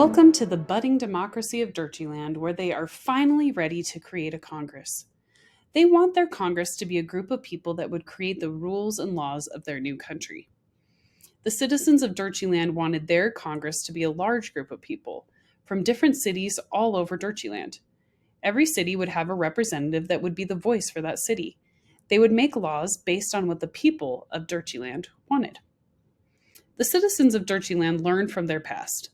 Welcome to the budding democracy of Durtschiland, where they are finally ready to create a Congress. They want their Congress to be a group of people that would create the rules and laws of their new country. The citizens of Durtschiland wanted their Congress to be a large group of people from different cities all over Durtschiland. Every city would have a representative that would be the voice for that city. They would make laws based on what the people of Durtschiland wanted. The citizens of Durtschiland learned from their past.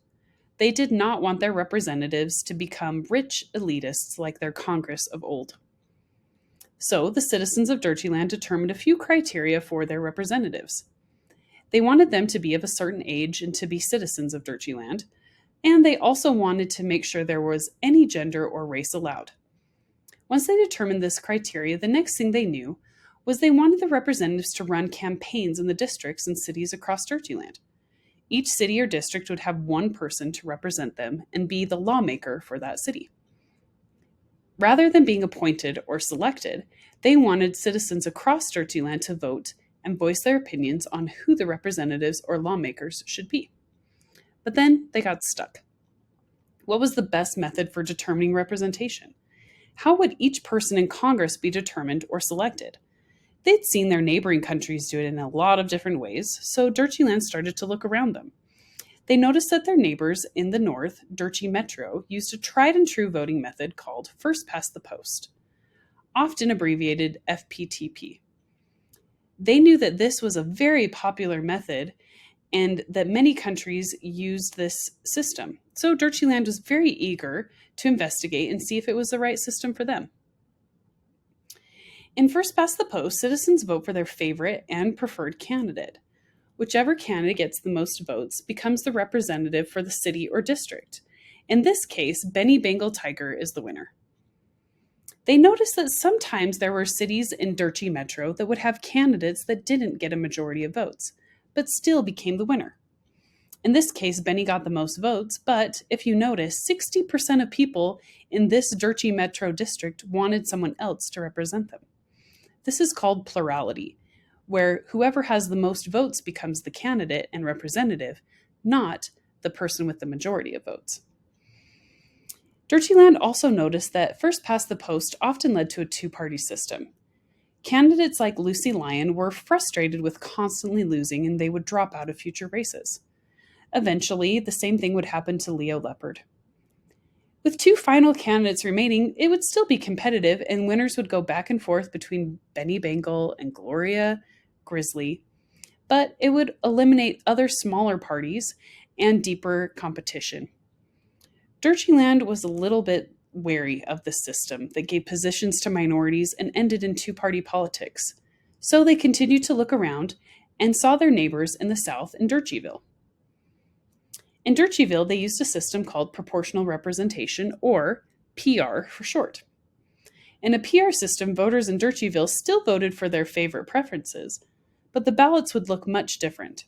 They did not want their representatives to become rich elitists like their Congress of old. So the citizens of Durtschiland determined a few criteria for their representatives. They wanted them to be of a certain age and to be citizens of Durtschiland, and they also wanted to make sure there was any gender or race allowed. Once they determined this criteria, the next thing they knew was they wanted the representatives to run campaigns in the districts and cities across Durtschiland. Each city or district would have one person to represent them and be the lawmaker for that city. Rather than being appointed or selected, they wanted citizens across Durtschiland to vote and voice their opinions on who the representatives or lawmakers should be. But then they got stuck. What was the best method for determining representation? How would each person in Congress be determined or selected? They'd seen their neighboring countries do it in a lot of different ways, so Durtschiland started to look around them. They noticed that their neighbors in the north, Durtschi Metro, used a tried and true voting method called first past the post, often abbreviated FPTP. They knew that this was a very popular method and that many countries used this system. So Durtschiland was very eager to investigate and see if it was the right system for them. In first past the post, citizens vote for their favorite and preferred candidate. Whichever candidate gets the most votes becomes the representative for the city or district. In this case, Benny Bengal Tiger is the winner. They noticed that sometimes there were cities in Durtschi Metro that would have candidates that didn't get a majority of votes, but still became the winner. In this case, Benny got the most votes, but if you notice, 60% of people in this Durtschi Metro district wanted someone else to represent them. This is called plurality, where whoever has the most votes becomes the candidate and representative, not the person with the majority of votes. Durtschiland also noticed that first past the post often led to a two-party system. Candidates like Lucy Lyon were frustrated with constantly losing and they would drop out of future races. Eventually, the same thing would happen to Leo Leopard. With two final candidates remaining, it would still be competitive and winners would go back and forth between Benny Bengal and Gloria Grizzly, but it would eliminate other smaller parties and deeper competition. Durtschiland was a little bit wary of the system that gave positions to minorities and ended in two-party politics. So they continued to look around and saw their neighbors in the south in Durtschiville. In Durtschiville, they used a system called proportional representation, or PR for short. In a PR system, voters in Durtschiville still voted for their favorite preferences, but the ballots would look much different.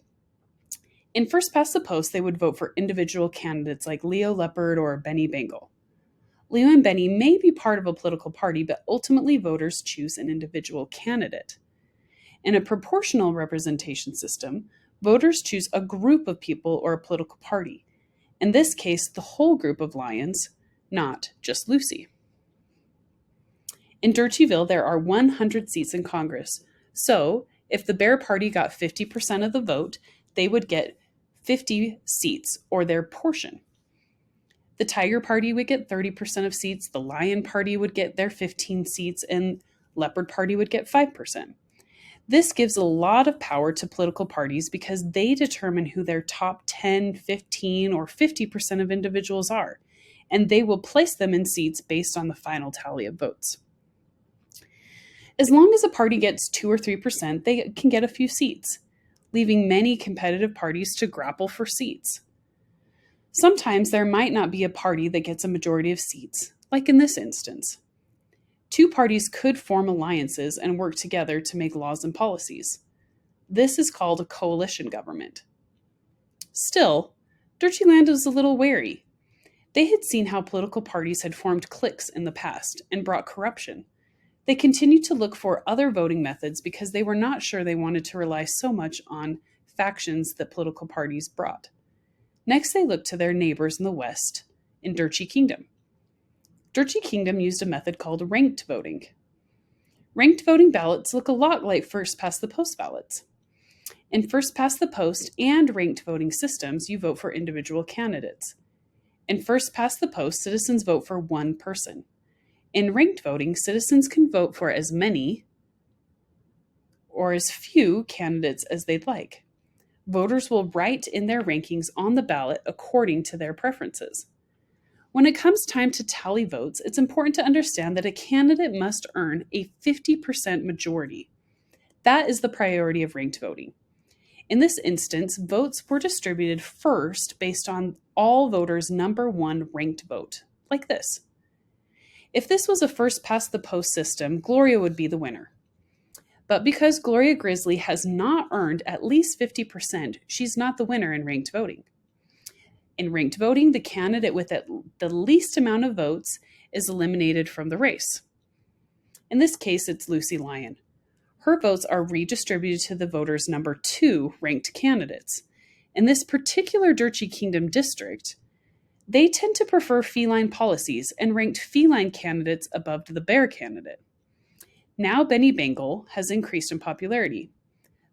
In first past the post, they would vote for individual candidates like Leo Leopard or Benny Bengal. Leo and Benny may be part of a political party, but ultimately voters choose an individual candidate. In a proportional representation system, voters choose a group of people or a political party. In this case, the whole group of lions, not just Lucy. In Durtschiville, there are 100 seats in Congress. So, if the Bear Party got 50% of the vote, they would get 50 seats, or their portion. The Tiger Party would get 30% of seats, the Lion Party would get their 15 seats, and Leopard Party would get 5%. This gives a lot of power to political parties because they determine who their top 10, 15, or 50% of individuals are, and they will place them in seats based on the final tally of votes. As long as a party gets 2 or 3%, they can get a few seats, leaving many competitive parties to grapple for seats. Sometimes there might not be a party that gets a majority of seats, like in this instance. Two parties could form alliances and work together to make laws and policies. This is called a coalition government. Still, Durtschiland was a little wary. They had seen how political parties had formed cliques in the past and brought corruption. They continued to look for other voting methods because they were not sure they wanted to rely so much on factions that political parties brought. Next, they looked to their neighbors in the West in Durtschi Kingdom. Durtschi Kingdom used a method called ranked voting. Ranked voting ballots look a lot like first past the post ballots. In first past the post and ranked voting systems, you vote for individual candidates. In first past the post, citizens vote for one person. In ranked voting, citizens can vote for as many or as few candidates as they'd like. Voters will write in their rankings on the ballot according to their preferences. When it comes time to tally votes, it's important to understand that a candidate must earn a 50% majority. That is the priority of ranked voting. In this instance, votes were distributed first based on all voters' number one ranked vote, like this. If this was a first past the post system, Gloria would be the winner. But because Gloria Grizzly has not earned at least 50%, she's not the winner in ranked voting. In ranked voting, the candidate with the least amount of votes is eliminated from the race. In this case, it's Lucy Lyon. Her votes are redistributed to the voters' number 2 ranked candidates. In this particular Durtschi Kingdom district, they tend to prefer feline policies and ranked feline candidates above the bear candidate. Now Benny Bengal has increased in popularity,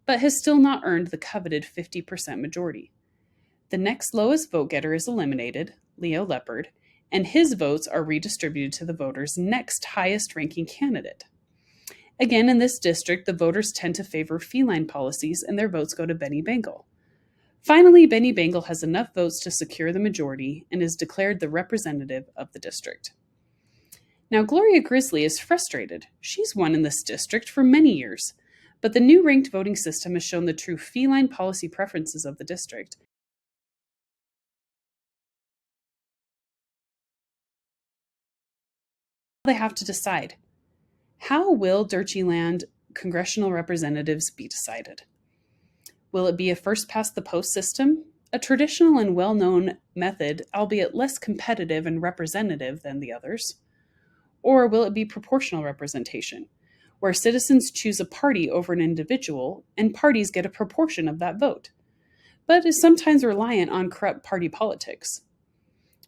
but has still not earned the coveted 50% majority. The next lowest vote getter is eliminated, Leo Leopard, and his votes are redistributed to the voters' next highest ranking candidate. Again, in this district, the voters tend to favor feline policies and their votes go to Benny Bengal. Finally, Benny Bengal has enough votes to secure the majority and is declared the representative of the district. Now, Gloria Grizzly is frustrated. She's won in this district for many years, but the new ranked voting system has shown the true feline policy preferences of the district. They have to decide. How will Durtschiland congressional representatives be decided? Will it be a first past the post system, a traditional and well-known method, albeit less competitive and representative than the others? Or will it be proportional representation, where citizens choose a party over an individual and parties get a proportion of that vote, but is sometimes reliant on corrupt party politics?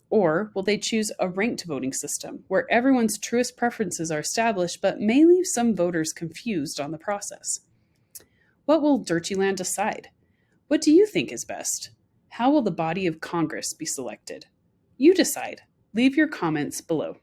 Or will they choose a ranked voting system, where everyone's truest preferences are established but may leave some voters confused on the process? What will Durtschiland decide? What do you think is best? How will the body of Congress be selected? You decide. Leave your comments below.